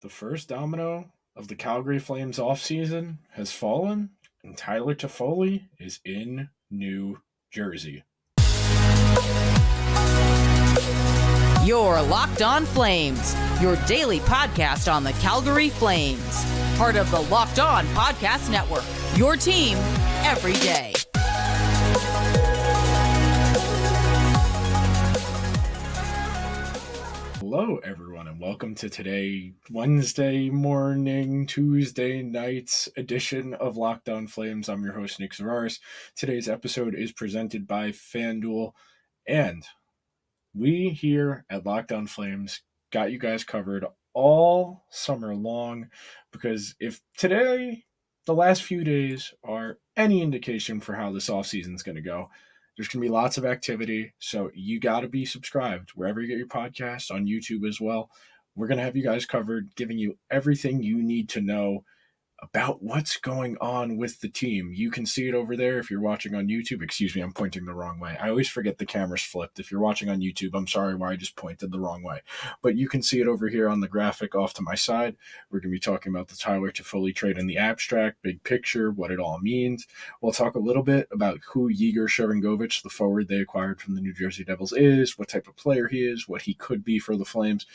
The first domino of the Calgary Flames offseason has fallen, and Tyler Toffoli is in New Jersey. You're Locked On Flames, your daily podcast on the Calgary Flames. Part of the Locked On Podcast Network, your team every day. Hello, everyone, and welcome to today, Wednesday morning, Tuesday night's edition of Locked On Flames. I'm your host, Nick Zararis. Today's episode is presented by FanDuel, and we here at Locked On Flames got you guys covered all summer long, because if today, the last few days, are any indication for how this offseason is going to go, there's going to be lots of activity, so you got to be subscribed wherever you get your podcasts, on YouTube as well. We're going to have you guys covered, giving you everything you need to know about what's going on with the team. You can see it over there if you're watching on YouTube. Excuse me, I'm pointing the wrong way. I always forget the camera's flipped. If you're watching on YouTube, I'm sorry why I just pointed the wrong way. But you can see it over here on the graphic off to my side. We're going to be talking about the Tyler Toffoli trade in the abstract, big picture, what it all means. We'll talk a little bit about who Yegor Sharangovich, the forward they acquired from the New Jersey Devils, is, what type of player he is, what he could be for the Flames.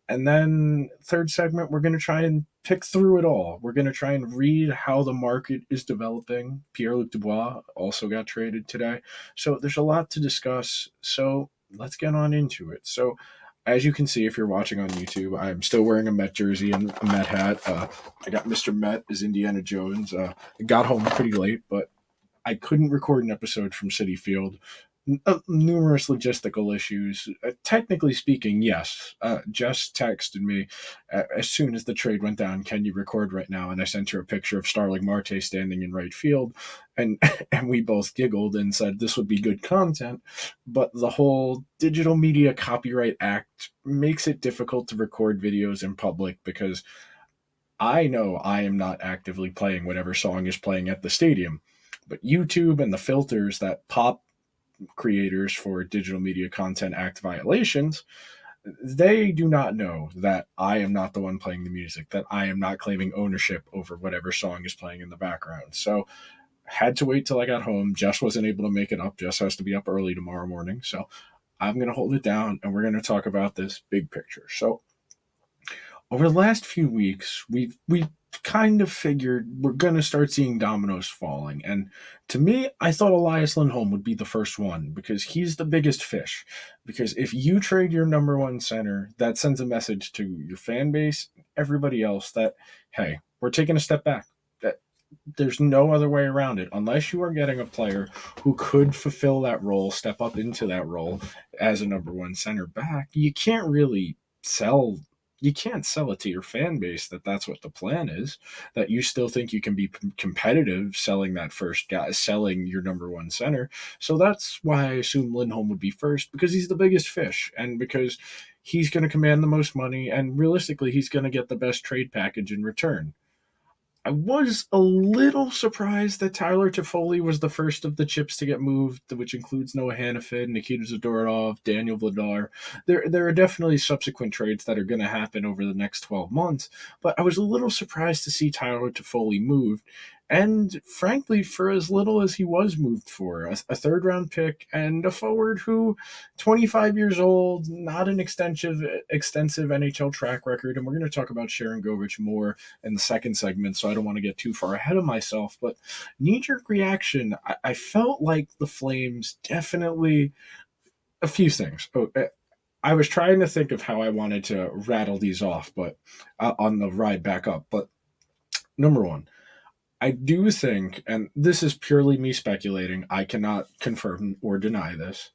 And then third segment, we're going to try and pick through it all. We're going to try and read how the market is developing. Pierre-Luc Dubois also got traded today. So there's a lot to discuss. So let's get on into it. So as you can see, if you're watching on YouTube, I'm still wearing a Met jersey and a Met hat. I got Mr. Met as Indiana Jones. I got home pretty late, but I couldn't record an episode from Citi Field. Numerous logistical issues. Technically speaking, yes. Jess texted me as soon as the trade went down, can you record right now? And I sent her a picture of Starling Marte standing in right field, and we both giggled and said this would be good content, but the whole Digital Media Copyright Act makes it difficult to record videos in public, because I know I am not actively playing whatever song is playing at the stadium, but YouTube and the filters that pop creators for Digital Media Content Act violations, they do not know that I am not the one playing the music, that I am not claiming ownership over whatever song is playing in the background. So had to wait till I got home. Jess wasn't able to make it up. Jess has to be up early tomorrow morning. So I'm going to hold it down, and we're going to talk about this big picture. So over the last few weeks, we've kind of figured we're going to start seeing dominoes falling. And to me, I thought Elias Lindholm would be the first one, because he's the biggest fish. Because if you trade your number one center, that sends a message to your fan base, everybody else, that, hey, we're taking a step back. That there's no other way around it. Unless you are getting a player who could fulfill that role, step up into that role as a number one center back, you can't really sell it to your fan base that that's what the plan is, that you still think you can be competitive selling that first guy, selling your number one center. So that's why I assume Lindholm would be first, because he's the biggest fish, and because he's going to command the most money, and realistically, he's going to get the best trade package in return. I was a little surprised that Tyler Toffoli was the first of the chips to get moved, which includes Noah Hanifin, Nikita Zadorov, Daniel Vladar. There are definitely subsequent trades that are going to happen over the next 12 months, but I was a little surprised to see Tyler Toffoli moved. And frankly, for as little as he was moved for, a third-round pick and a forward who, 25 years old, not an extensive NHL track record, and we're going to talk about Sharangovich more in the second segment, so I don't want to get too far ahead of myself, but knee-jerk reaction, I felt like the Flames definitely, a few things. I was trying to think of how I wanted to rattle these off, but on the ride back up, but number one, I do think, and this is purely me speculating, I cannot confirm or deny this,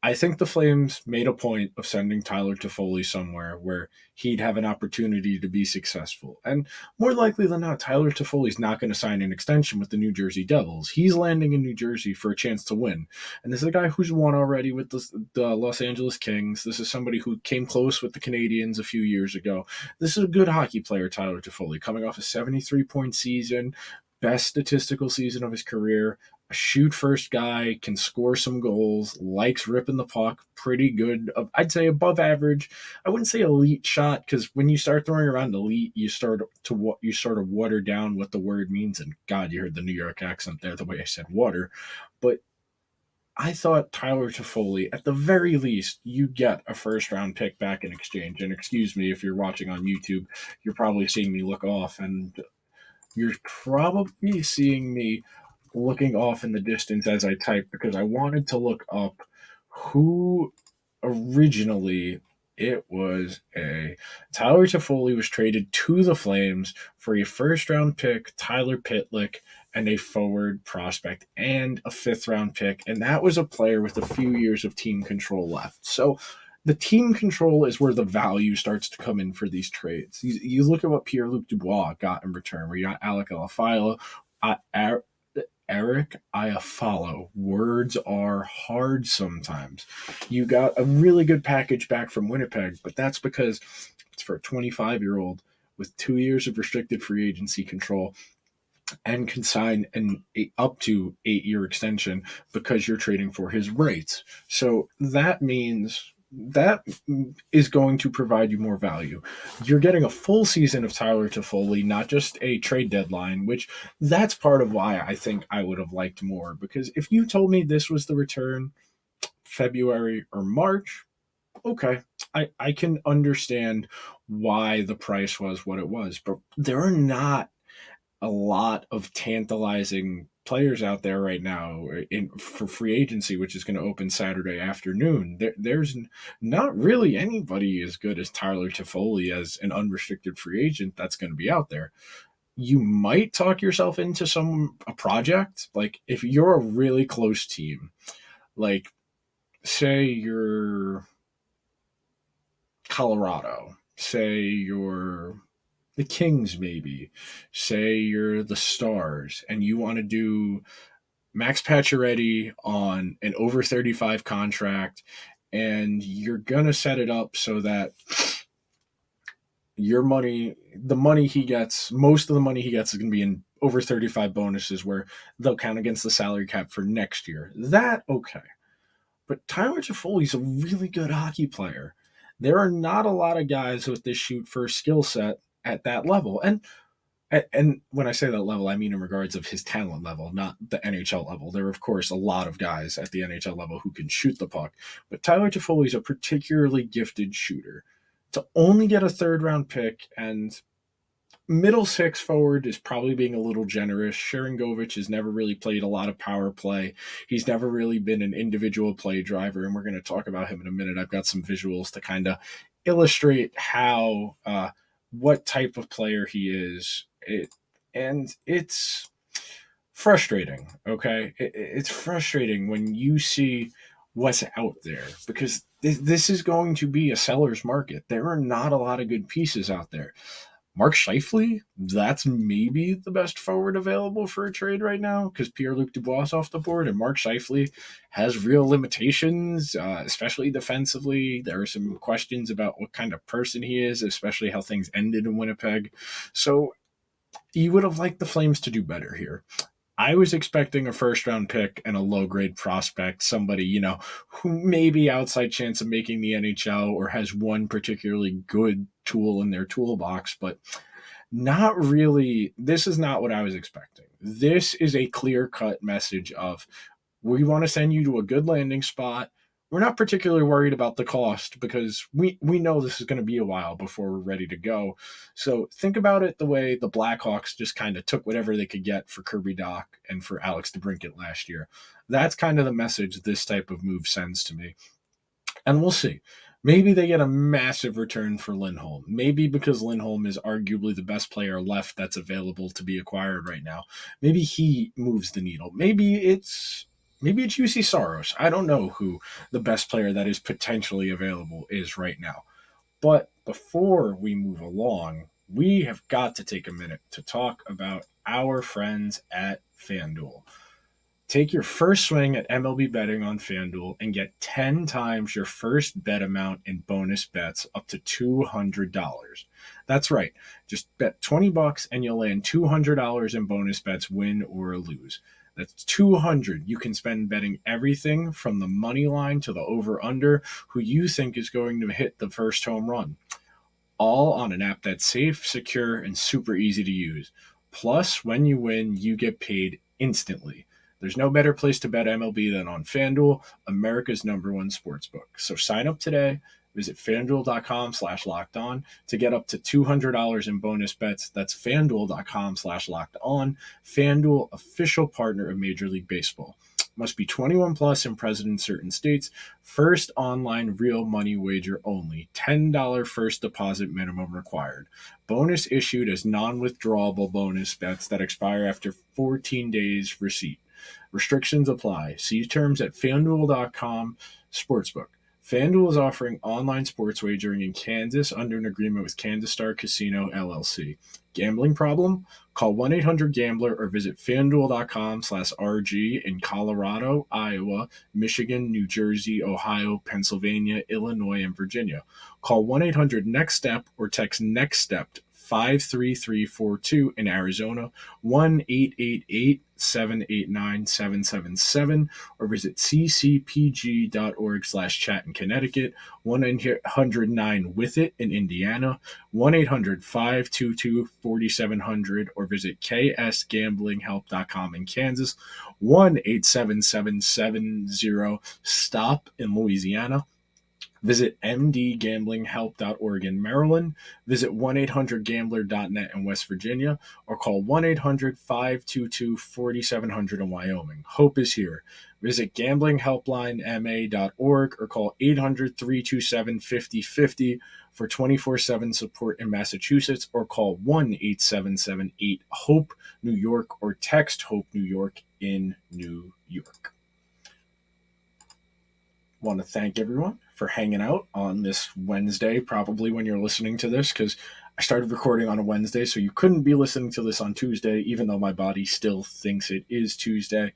I think the Flames made a point of sending Tyler Toffoli somewhere where he'd have an opportunity to be successful. And more likely than not, Tyler Toffoli's not going to sign an extension with the New Jersey Devils. He's landing in New Jersey for a chance to win. And this is a guy who's won already with the Los Angeles Kings. This is somebody who came close with the Canadiens a few years ago. This is a good hockey player, Tyler Toffoli, coming off a 73-point season, best statistical season of his career. a shoot first guy, can score some goals, likes ripping the puck, pretty good. I'd say above average. I wouldn't say elite shot because when you start throwing around elite, you sort of water down what the word means. And God, you heard the New York accent there, the way I said water. But I thought Tyler Toffoli, at the very least, you get a first round pick back in exchange. And excuse me if you're watching on YouTube, you're probably seeing me look off, and you're probably seeing me looking off in the distance as I type because I wanted to look up who originally it was a Tyler Toffoli was traded to the Flames for a first round pick, Tyler Pitlick, and a forward prospect and a fifth round pick. And that was a player with a few years of team control left. So the team control is where the value starts to come in for these trades. You look at what Pierre-Luc Dubois got in return, where you got Alec Alafilo, Eric Iafallo. Words are hard sometimes. You got a really good package back from Winnipeg, but that's because it's for a 25-year-old with 2 years of restricted free agency control and can sign an up to 8-year extension because you're trading for his rights. So that means that is going to provide you more value. You're getting a full season of Tyler Toffoli, not just a trade deadline, which that's part of why I think I would have liked more. Because if you told me this was the return February or March, okay, I can understand why the price was what it was. But there are not a lot of tantalizing players out there right now for free agency, which is going to open Saturday afternoon. There's not really anybody as good as Tyler Toffoli as an unrestricted free agent that's going to be out there. You might talk yourself into a project, like if you're a really close team, like say you're Colorado, say you're the Kings, maybe. Say you're the Stars and you want to do Max Pacioretty on an over 35 contract, and you're going to set it up so that your money, the money he gets, most of the money he gets is going to be in over 35 bonuses where they'll count against the salary cap for next year. That, okay. But Tyler Toffoli's a really good hockey player. There are not a lot of guys with this shoot first skill set at that level. And when I say that level, I mean in regards of his talent level, not the NHL level. There are, of course, a lot of guys at the NHL level who can shoot the puck. But Tyler Toffoli is a particularly gifted shooter. To only get a third-round pick and middle six forward is probably being a little generous. Sharangovich has never really played a lot of power play. He's never really been an individual play driver, and we're going to talk about him in a minute. I've got some visuals to kind of illustrate how what type of player he is. And it's frustrating, okay? It's frustrating when you see what's out there because this is going to be a seller's market. There are not a lot of good pieces out there. Mark Scheifele, that's maybe the best forward available for a trade right now because Pierre-Luc Dubois is off the board, and Mark Scheifele has real limitations, especially defensively. There are some questions about what kind of person he is, especially how things ended in Winnipeg. So you would have liked the Flames to do better here. I was expecting a first round pick and a low grade prospect, somebody, who may be outside chance of making the NHL or has one particularly good tool in their toolbox, but not really. This is not what I was expecting. This is a clear cut message of we want to send you to a good landing spot. We're not particularly worried about the cost because we know this is going to be a while before we're ready to go. So think about it the way the Blackhawks just kind of took whatever they could get for Kirby Dach and for Alex DeBrincat last year. That's kind of the message this type of move sends to me. And we'll see. Maybe they get a massive return for Lindholm. Maybe because Lindholm is arguably the best player left that's available to be acquired right now. Maybe he moves the needle. Maybe it's UC Saros. I don't know who the best player that is potentially available is right now. But before we move along, we have got to take a minute to talk about our friends at FanDuel. Take your first swing at MLB betting on FanDuel and get 10 times your first bet amount in bonus bets up to $200. That's right. Just bet $20 and you'll land $200 in bonus bets, win or lose. That's 200. You can spend betting everything from the money line to the over-under, who you think is going to hit the first home run, all on an app that's safe, secure, and super easy to use. Plus, when you win, you get paid instantly. There's no better place to bet MLB than on FanDuel, America's #1 sportsbook. So sign up today. Visit fanduel.com/lockedon to get up to $200 in bonus bets. That's fanduel.com/lockedon. FanDuel, official partner of Major League Baseball. Must be 21 plus and present in certain states. First online real money wager only. $10 first deposit minimum required. Bonus issued as non-withdrawable bonus bets that expire after 14 days receipt. Restrictions apply. See terms at fanduel.com sportsbook. FanDuel is offering online sports wagering in Kansas under an agreement with Kansas Star Casino, LLC. Gambling problem? Call 1-800-GAMBLER or visit fanduel.com/RG in Colorado, Iowa, Michigan, New Jersey, Ohio, Pennsylvania, Illinois, and Virginia. Call 1-800-NEXT-STEP or text NEXT-STEP 53342 in Arizona, 1-888-789-777, or visit ccpg.org/chat in Connecticut, 1-800-9-WITH-IT in Indiana, 1-800-522-4700, or visit ksgamblinghelp.com in Kansas, 1-877-70-STOP in Louisiana. Visit mdgamblinghelp.org in Maryland. Visit 1-800-GAMBLER.net in West Virginia, or call 1-800-522-4700 in Wyoming. Hope is here. Visit gamblinghelplinema.org or call 800-327-5050 for 24/7 support in Massachusetts, or call 1-877-8-HOPE New York or text HOPE New York in New York. Want to thank everyone for hanging out on this Wednesday, probably when you're listening to this, because I started recording on a Wednesday, so you couldn't be listening to this on Tuesday, even though my body still thinks it is Tuesday.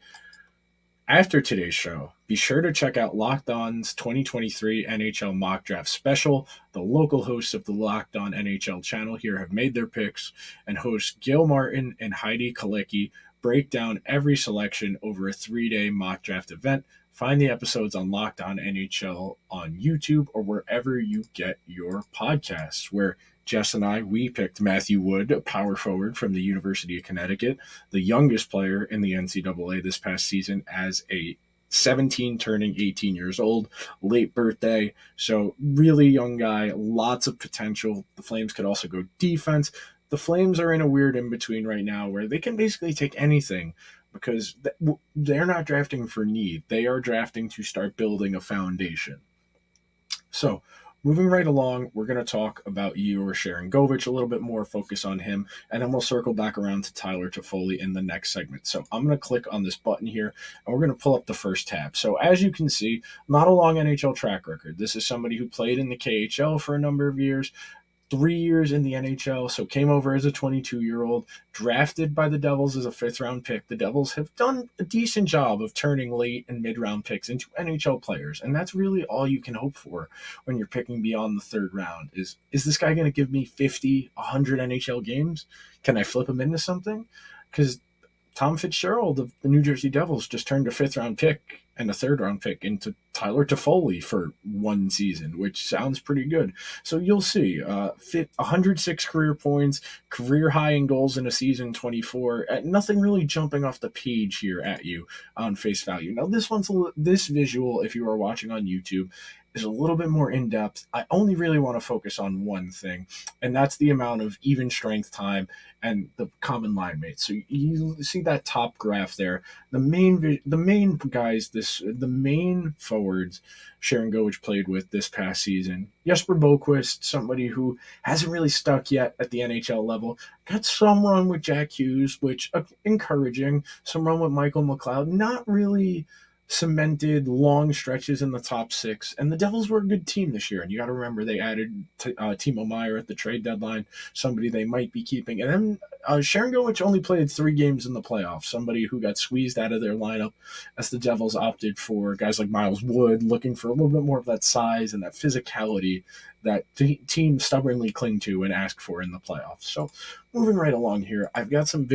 After today's show, be sure to check out Locked On's 2023 NHL Mock Draft Special. The local hosts of the Locked On NHL channel here have made their picks, and hosts Gil Martin and Heidi Kalecki break down every selection over a 3-day mock draft event. Find the episodes on Locked On NHL on YouTube or wherever you get your podcasts, where Jess and we picked Matthew Wood, a power forward from the University of Connecticut, the youngest player in the NCAA this past season, as a 17 turning 18 years old, late birthday. So really young guy, lots of potential. The Flames could also go defense. The Flames are in a weird in-between right now where they can basically take anything, because they're not drafting for need. They are drafting to start building a foundation. So moving right along, we're going to talk about Yegor Sharangovich a little bit more, focus on him, and then we'll circle back around to Tyler Toffoli in the next segment. So I'm going to click on this button here, and we're going to pull up the first tab. So as you can see, not a long NHL track record. This is somebody who played in the KHL for a number of years, 3 years in the NHL, so came over as a 22-year-old, drafted by the Devils as a 5th-round pick. The Devils have done a decent job of turning late and mid-round picks into NHL players, and that's really all you can hope for when you're picking beyond the 3rd round. Is this guy going to give me 50, 100 NHL games? Can I flip him into something? Because Tom Fitzgerald of the New Jersey Devils just turned a 5th-round pick and a 3rd-round pick into Tyler Toffoli for one season, which sounds pretty good. So you'll see, 106 career points, career high in goals in a season, 24. Nothing really jumping off the page here at you on face value. Now this visual, if you are watching on YouTube, is a little bit more in-depth. I only really want to focus on one thing, and that's the amount of even strength time and the common line mates. So you see that top graph there. The main forwards Sharangovich played with this past season. Jesper Boquist, somebody who hasn't really stuck yet at the NHL level. Got some run with Jack Hughes, which encouraging. Some run with Michael McLeod. Not really cemented long stretches in the top 6, and the Devils were a good team this year, and you got to remember they added Timo Meier at the trade deadline, somebody they might be keeping, and then Sharangovich only played 3 games in the playoffs, somebody who got squeezed out of their lineup as the Devils opted for guys like Miles Wood, looking for a little bit more of that size and that physicality that teams stubbornly cling to and ask for in the playoffs. So moving right along here, I've got some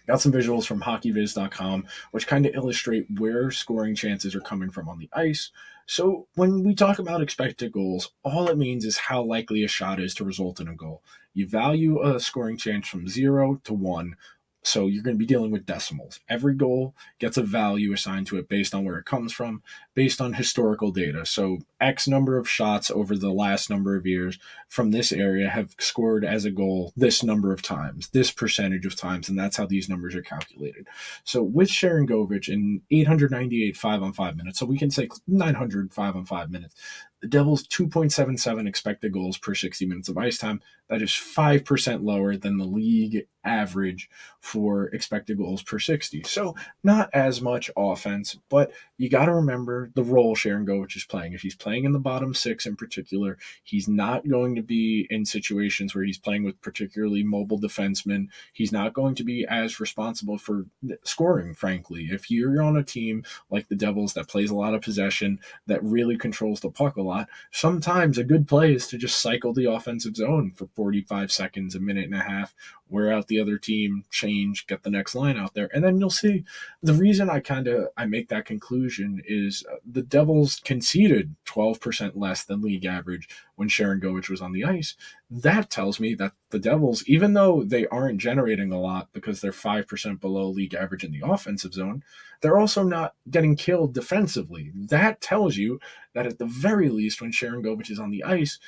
Got some visuals from hockeyviz.com, which kind of illustrate where scoring chances are coming from on the ice. So when we talk about expected goals, all it means is how likely a shot is to result in a goal. You value a scoring chance from 0 to 1. So you're going to be dealing with decimals. Every goal gets a value assigned to it based on where it comes from, based on historical data. So X number of shots over the last number of years from this area have scored as a goal this number of times, this percentage of times, and that's how these numbers are calculated. So with Sharangovich in 898 5-on-5 minutes, so we can say 900 5-on-5 minutes, the Devils' 2.77 expected goals per 60 minutes of ice time. That is 5% lower than the league average for expected goals per 60. So not as much offense, but you got to remember the role Sharangovich is playing. If he's playing in the bottom six in particular, he's not going to be in situations where he's playing with particularly mobile defensemen. He's not going to be as responsible for scoring, frankly. If you're on a team like the Devils that plays a lot of possession, that really controls the puck a lot, sometimes a good play is to just cycle the offensive zone for 45 seconds, a minute and a half, wear out the other team, change, get the next line out there, and then you'll see. The reason I make that conclusion is the Devils conceded 12% less than league average when Sharangovich was on the ice. That tells me that the Devils, even though they aren't generating a lot because they're 5% below league average in the offensive zone, they're also not getting killed defensively. That tells you that at the very least, when Sharangovich is on the ice,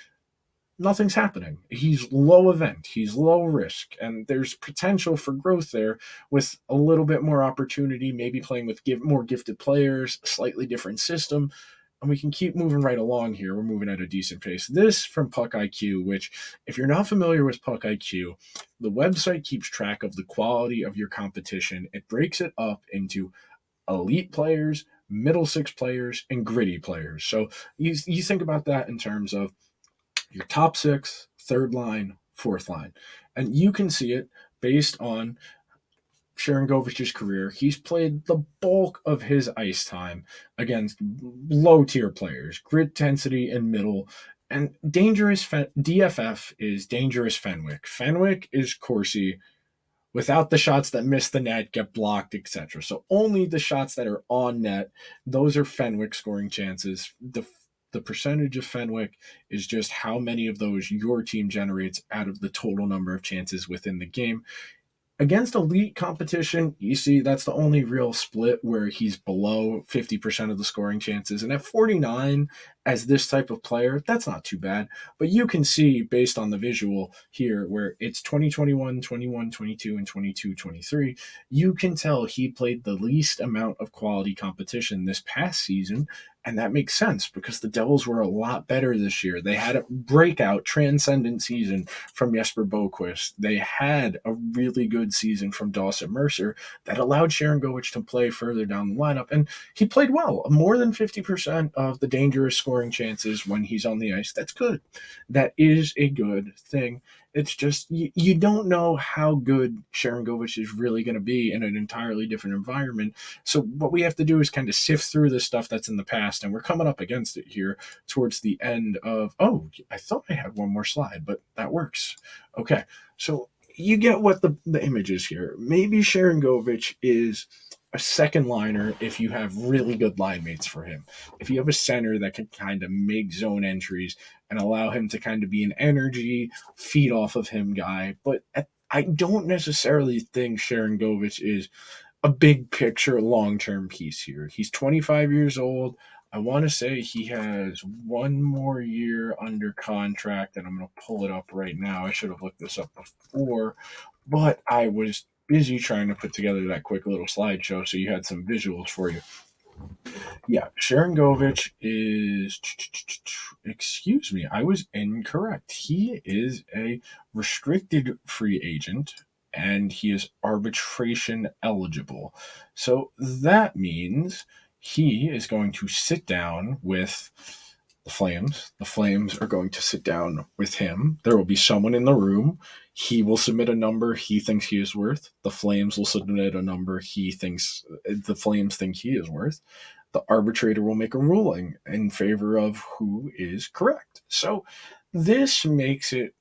nothing's happening. He's low event, he's low risk, and there's potential for growth there with a little bit more opportunity, maybe playing with more gifted players, slightly different system, and we can keep moving right along here. We're moving at a decent pace. This from Puck IQ, which, if you're not familiar with Puck IQ, the website keeps track of the quality of your competition. It breaks it up into elite players, middle six players, and gritty players. So you think about that in terms of your top six, third line, fourth line. And you can see it based on Sharangovich's career. He's played the bulk of his ice time against low tier players, grit density and middle. And DFF is dangerous Fenwick. Fenwick is Corsi without the shots that miss the net, get blocked, etc. So only the shots that are on net, those are Fenwick scoring chances. The percentage of Fenwick is just how many of those your team generates out of the total number of chances within the game. Against elite competition, you see that's the only real split where he's below 50% of the scoring chances. And at 49, as this type of player, that's not too bad. But you can see based on the visual here where it's 2021, 21, 22, and 22, 23, you can tell he played the least amount of quality competition this past season. And that makes sense because the Devils were a lot better this year. They had a breakout, transcendent season from Jesper Boquist. They had a really good season from Dawson Mercer that allowed Sharangovich to play further down the lineup. And he played well. More than 50% of the dangerous scoring chances when he's on the ice. That's good. That is a good thing. It's just you don't know how good Sharangovich is really going to be in an entirely different environment. So what we have to do is kind of sift through the stuff that's in the past, and we're coming up against it here towards the end of. Oh, I thought I had one more slide, but that works. Okay, so you get what the image is here. Maybe Sharangovich is a second liner if you have really good line mates for him. If you have a center that can kind of make zone entries and allow him to kind of be an energy, feed off of him guy. But I don't necessarily think Sharangovich is a big picture long term piece here. He's 25 years old. I want to say he has one more year under contract, and I'm going to pull it up right now. I should have looked this up before, but I was busy trying to put together that quick little slideshow so you had some visuals for you. Yeah, Sharangovich is. Excuse me, I was incorrect. He is a restricted free agent and he is arbitration eligible. So that means he is going to sit down with the Flames. The Flames are going to sit down with him. There will be someone in the room. He will submit a number he thinks he is worth. The Flames will submit a number the Flames think he is worth. The arbitrator will make a ruling in favor of who is correct. So this makes it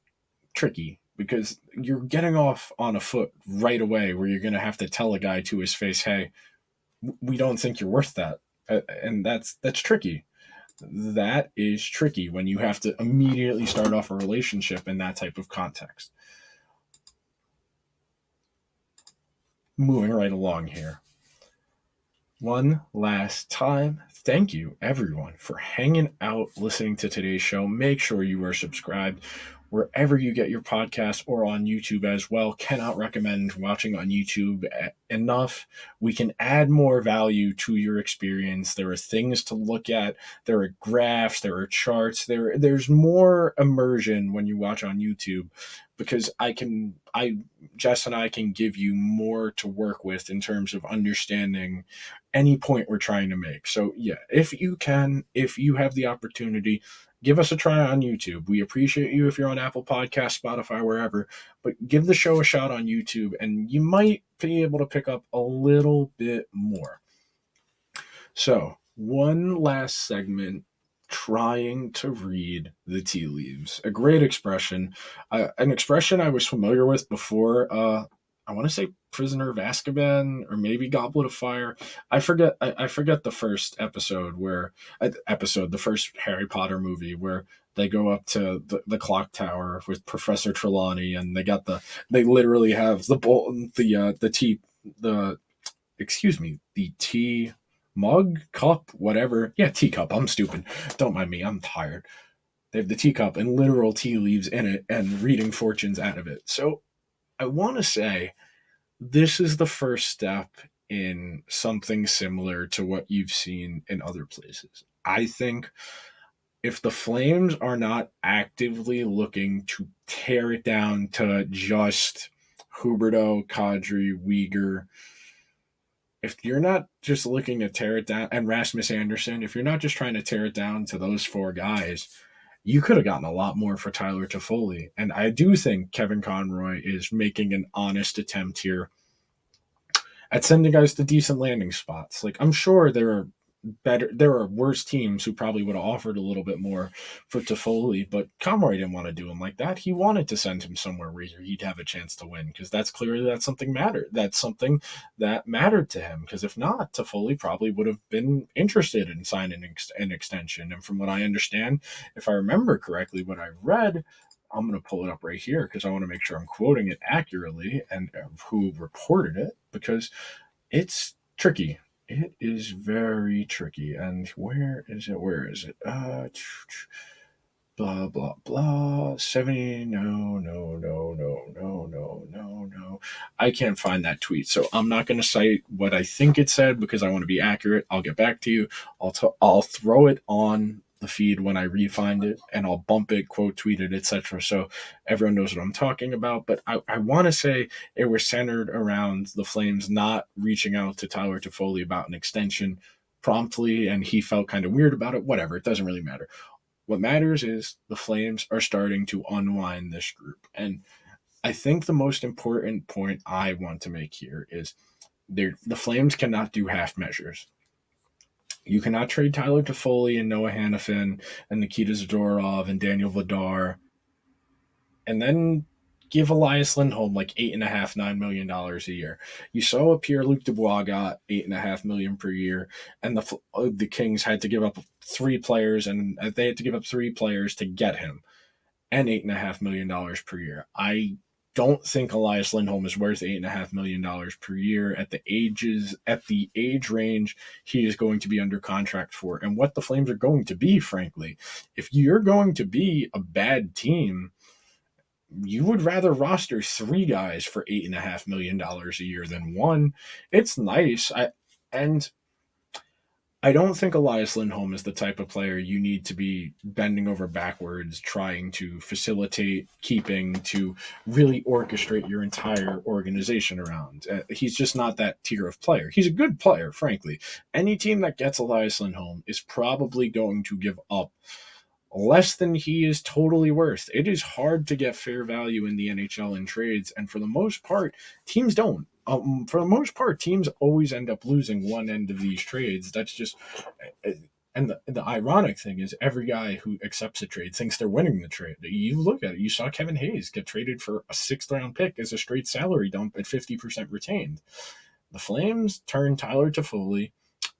tricky because you're getting off on a foot right away where you're going to have to tell a guy to his face, hey, we don't think you're worth that. And that's tricky. That is tricky when you have to immediately start off a relationship in that type of context. Moving right along here. One last time, thank you everyone for hanging out, listening to today's show. Make sure you are subscribed wherever you get your podcast or on YouTube as well. Cannot recommend watching on YouTube enough. We can add more value to your experience. There are things to look at. There are graphs. There are charts. There's more immersion when you watch on YouTube, because Jess and I can give you more to work with in terms of understanding any point we're trying to make. So yeah, if you have the opportunity, give us a try on YouTube. We appreciate you if you're on Apple Podcasts, Spotify, wherever, but give the show a shot on YouTube and you might be able to pick up a little bit more. So one last segment, trying to read the tea leaves. A great expression, an expression I was familiar with before. I want to say Prisoner of Azkaban or maybe Goblet of Fire. I forget the first the first Harry Potter movie where they go up to the clock tower with Professor Trelawney and they literally have the tea mug, cup, whatever. Yeah, teacup. I'm stupid. Don't mind me. I'm tired. They have the teacup and literal tea leaves in it and reading fortunes out of it. So I want to say this is the first step in something similar to what you've seen in other places. I think if the Flames are not actively looking to tear it down to just Huberdeau, Kadri, Uyghur, if you're not just looking to tear it down, and Rasmus Anderson, if you're not just trying to tear it down to those four guys, you could have gotten a lot more for Tyler Toffoli. And I do think Kevin Conroy is making an honest attempt here at sending guys to decent landing spots. Like, I'm sure there are worse teams who probably would have offered a little bit more for Toffoli, but Conroy didn't want to do him like that. He wanted to send him somewhere where he'd have a chance to win, because that's something that mattered to him. Because if not, Toffoli probably would have been interested in signing an extension. And from what I understand, if I remember correctly, what I read, I'm going to pull it up right here because I want to make sure I'm quoting it accurately and who reported it, because it's tricky. It is very tricky. And where is it? Blah, blah, blah. 70. No. I can't find that tweet. So I'm not going to cite what I think it said because I want to be accurate. I'll get back to you. I'll throw it on the feed when I re-find it, and I'll bump it, quote tweet it, etc. So everyone knows what I'm talking about. But I want to say it was centered around the Flames not reaching out to Tyler Toffoli about an extension promptly, and he felt kind of weird about it. Whatever, it doesn't really matter. What matters is the Flames are starting to unwind this group. And I think the most important point I want to make here is the Flames cannot do half measures. You cannot trade Tyler Toffoli and Noah Hannafin and Nikita Zadorov and Daniel Vladar and then give Elias Lindholm like $8.5-9 million a year. You saw what Pierre-Luc Dubois got, $8.5 million per year, and the Kings had to give up 3 players, and they had to give up 3 players to get him, and $8.5 million per year. I don't think Elias Lindholm is worth $8.5 million per year at the age range he is going to be under contract for, and what the Flames are going to be, frankly. If you're going to be a bad team, you would rather roster 3 guys for $8.5 million a year than 1. It's nice. I don't think Elias Lindholm is the type of player you need to be bending over backwards trying to facilitate, keeping, to really orchestrate your entire organization around. He's just not that tier of player. He's a good player, frankly. Any team that gets Elias Lindholm is probably going to give up less than he is totally worth. It is hard to get fair value in the NHL in trades, and for the most part, teams don't. For the most part, teams always end up losing one end of these trades. That's just And the ironic thing is every guy who accepts a trade thinks they're winning the trade. You look at it, you saw Kevin Hayes get traded for a 6th-round pick as a straight salary dump at 50% retained. The Flames turned Tyler Toffoli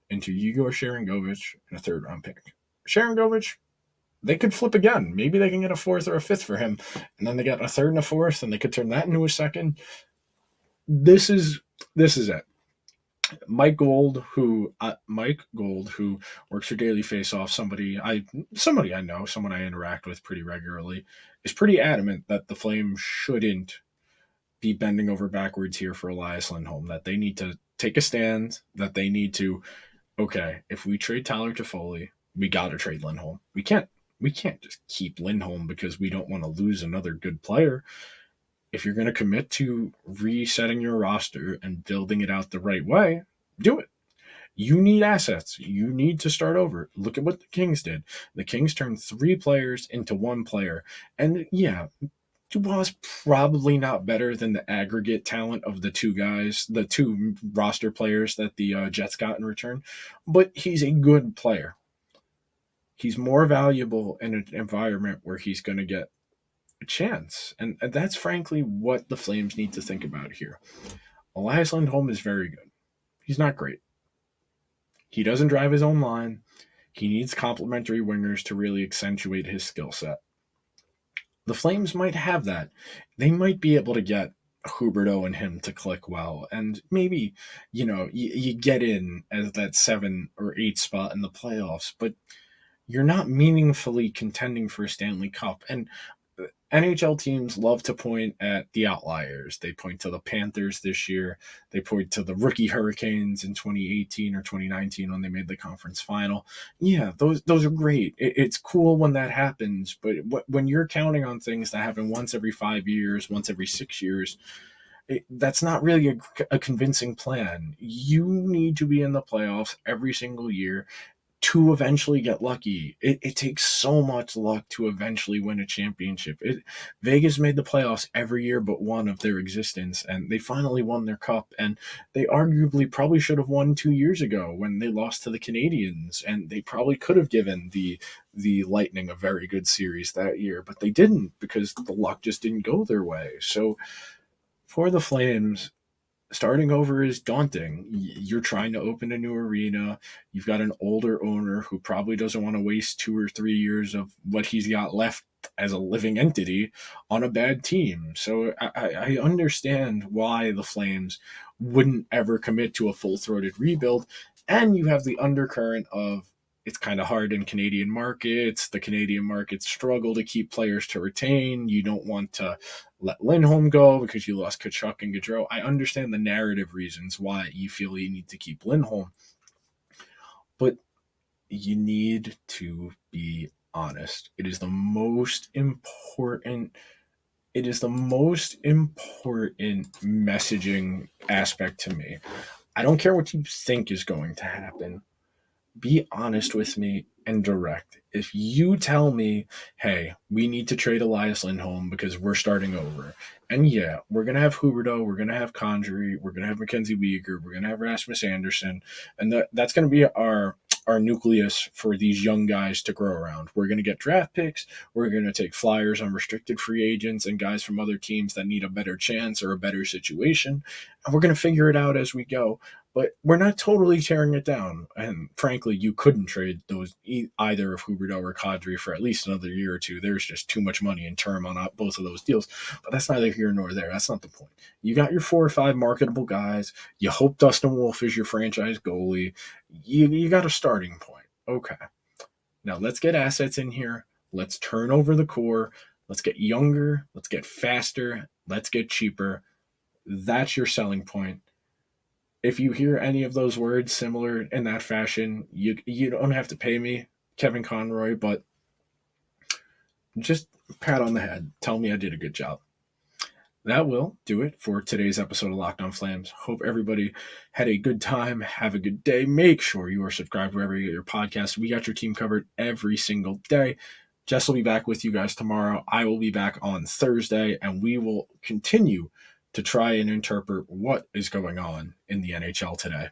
into Yegor Sharangovich and a 3rd-round pick. Sharangovich, they could flip again. Maybe they can get a 4th or a 5th for him, and then they got a 3rd and a 4th, and they could turn that into a 2nd. This is it. Mike Gold, who works for Daily Faceoff, somebody I know, someone I interact with pretty regularly, is pretty adamant that the Flames shouldn't be bending over backwards here for Elias Lindholm. That they need to take a stand. That they need to, okay, if we trade Tyler Toffoli, we got to trade Lindholm. We can't just keep Lindholm because we don't want to lose another good player. If you're going to commit to resetting your roster and building it out the right way, do it. You need assets. You need to start over. Look at what the Kings did. The Kings turned 3 players into 1 player. And yeah, Dubois probably not better than the aggregate talent of the 2 guys, the 2 roster players that the Jets got in return, but he's a good player. He's more valuable in an environment where he's going to get a chance. And that's frankly what the Flames need to think about here. Elias Lindholm is very good. He's not great. He doesn't drive his own line. He needs complementary wingers to really accentuate his skill set. The Flames might have that. They might be able to get Huberdeau and him to click well. And maybe, you get in as that 7 or 8 spot in the playoffs, but you're not meaningfully contending for a Stanley Cup. And NHL teams love to point at the outliers. They point to the Panthers this year. They point to the rookie Hurricanes in 2018 or 2019 when they made the conference final. Yeah, those are great. It's cool when that happens, but when you're counting on things that happen once every 5 years, once every 6 years, that's not really a convincing plan. You need to be in the playoffs every single year to eventually get lucky. It takes so much luck to eventually win a championship. Vegas made the playoffs every year but one of their existence, and they finally won their cup, and they arguably probably should have won 2 years ago when they lost to the Canadiens, and they probably could have given the Lightning a very good series that year, but they didn't because the luck just didn't go their way. So for the Flames, starting over is daunting. You're trying to open a new arena. You've got an older owner who probably doesn't want to waste 2 or 3 years of what he's got left as a living entity on a bad team. So I understand why the Flames wouldn't ever commit to a full-throated rebuild. And you have the undercurrent of it's kind of hard in Canadian markets. The Canadian markets struggle to keep players to retain. You don't want to let Lindholm go because you lost Tkachuk and Gaudreau. I understand the narrative reasons why you feel you need to keep Lindholm, but you need to be honest. It is the most important messaging aspect to me. I don't care what you think is going to happen. Be honest with me and direct. If you tell me, hey, we need to trade Elias Lindholm because we're starting over, and yeah, we're going to have Huberdeau, we're going to have Conjury, we're going to have Mackenzie Weegar, we're going to have Rasmus Anderson, and that's going to be our nucleus for these young guys to grow around. We're going to get draft picks. We're going to take flyers on restricted free agents and guys from other teams that need a better chance or a better situation. And we're going to figure it out as we go. But we're not totally tearing it down. And frankly, you couldn't trade those either of Huberdeau or Kadri for at least another year or 2. There's just too much money in term on both of those deals. But that's neither here nor there. That's not the point. You got your 4 or 5 marketable guys. You hope Dustin Wolf is your franchise goalie. You got a starting point. Okay. Now let's get assets in here. Let's turn over the core. Let's get younger. Let's get faster. Let's get cheaper. That's your selling point. If you hear any of those words similar in that fashion, you don't have to pay me, Kevin Conroy, but just pat on the head. Tell me I did a good job. That will do it for today's episode of Locked On Flames. Hope everybody had a good time. Have a good day. Make sure you are subscribed wherever you get your podcast. We got your team covered every single day. Jess will be back with you guys tomorrow. I will be back on Thursday, and we will continue to try and interpret what is going on in the NHL today.